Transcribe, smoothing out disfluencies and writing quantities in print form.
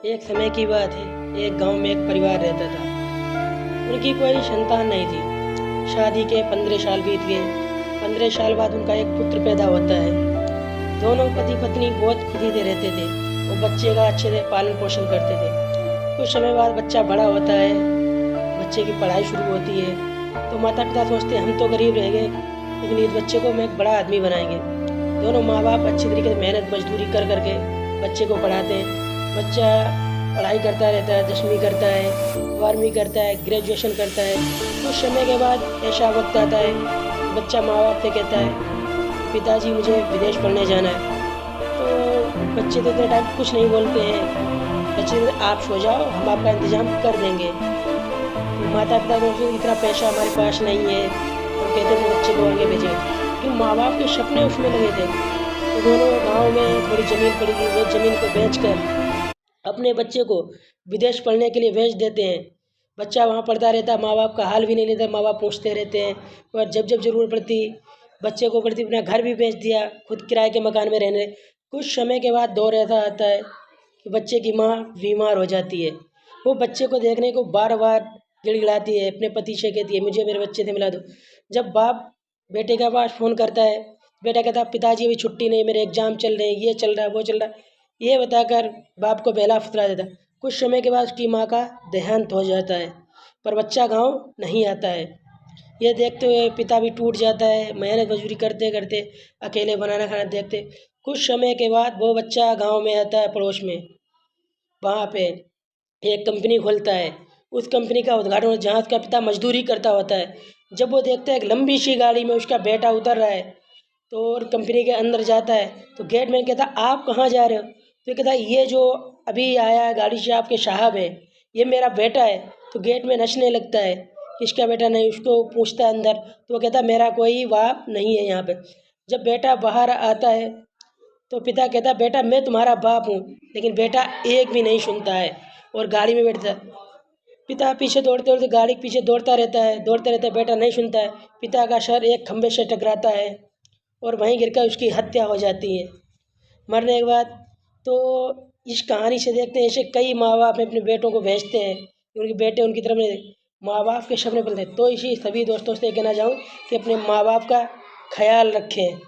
एक समय की बात है, एक गांव में एक परिवार रहता था। उनकी कोई संतान नहीं थी। शादी के 15 साल बीत गए। 15 साल बाद उनका एक पुत्र पैदा होता है। दोनों पति पत्नी बहुत खुशी से रहते थे। वो बच्चे का अच्छे से पालन पोषण करते थे। कुछ समय बाद बच्चा बड़ा होता है, बच्चे की पढ़ाई शुरू होती है। तो माता पिता सोचते हैं हम तो गरीब रह गए, लेकिन इस बच्चे को हम एक बड़ा आदमी बनाएंगे। दोनों माँ बाप अच्छी तरीके से मेहनत मजदूरी कर करके बच्चे को पढ़ाते हैं। बच्चा पढ़ाई करता रहता है, 10वीं करता है, 12वीं करता है, ग्रेजुएशन करता है। कुछ समय के बाद ऐसा वक्त आता है, बच्चा माँ बाप से कहता है पिताजी मुझे विदेश पढ़ने जाना है। तो बच्चे तो इतने टाइम कुछ नहीं बोलते हैं। बच्चे आप सो जाओ, हम आपका इंतज़ाम कर देंगे। तो माता पिता को इतना पैसा हमारे पास नहीं है, और कहते थे बच्चे को आगे भेजें, क्योंकि माँ बाप के सपने उसमें लगे थे। तो दोनों गाँव में थोड़ी ज़मीन पड़ी थी, वो ज़मीन को बेचकर अपने बच्चे को विदेश पढ़ने के लिए भेज देते हैं। बच्चा वहाँ पढ़ता रहता, माँ बाप का हाल भी नहीं लेता, माँ बाप पूछते रहते हैं। और जब जब ज़रूरत पड़ती बच्चे को पड़ती, अपना घर भी बेच दिया, खुद किराए के मकान में रहने। कुछ समय के बाद दौर ऐसा आता है कि बच्चे की माँ बीमार हो जाती है। वो बच्चे को देखने को बार बार गिड़गिड़ाती है, अपने पति से कहती है मुझे मेरे बच्चे से मिला दो। जब बाप बेटे के पास फ़ोन करता है, बेटा कहता है पिताजी अभी छुट्टी नहीं, मेरे एग्ज़ाम चल रहे हैं, ये चल रहा है, वो चल रहा है, ये बताकर बाप को बहला फुसला देता। कुछ समय के बाद उसकी माँ का देहांत हो जाता है, पर बच्चा गांव नहीं आता है। ये देखते हुए पिता भी टूट जाता है। मेहनत मजदूरी करते करते अकेले बनाना खाना देखते। कुछ समय के बाद वो बच्चा गांव में आता है, पड़ोस में। वहाँ पे एक कंपनी खोलता है। उस कंपनी का उद्घाटन जहाँ उसका पिता मजदूरी करता होता है। जब वो देखता है एक लंबी सी गाड़ी में उसका बेटा उतर रहा है, तो और कंपनी के अंदर जाता है, तो गेट मैन कहता आप कहाँ जा रहे हो? तो कहता ये जो अभी आया है गाड़ी से आपके साहब है, ये मेरा बेटा है। तो गेट में हंसने लगता है, इसका बेटा नहीं। उसको पूछता है अंदर, तो वो कहता मेरा कोई बाप नहीं है यहाँ पे। जब बेटा बाहर आता है तो पिता कहता बेटा मैं तुम्हारा बाप हूँ, लेकिन बेटा एक भी नहीं सुनता है और गाड़ी में बैठता है। पिता पीछे दौड़ते दौड़ते गाड़ी के पीछे दौड़ता रहता है, दौड़ते रहता है, बेटा नहीं सुनता है। पिता का सर एक खंभे से टकराता है और वहीं गिरकर उसकी हत्या हो जाती है। मरने के बाद तो इस कहानी से देखते हैं ऐसे कई माँ बाप अपने बेटों को भेजते हैं, उनके बेटे उनकी तरफ में माँ बाप के सपने पलते हैं। तो इसी सभी दोस्तों से कहना चाहूँ कि अपने माँ बाप का ख्याल रखें।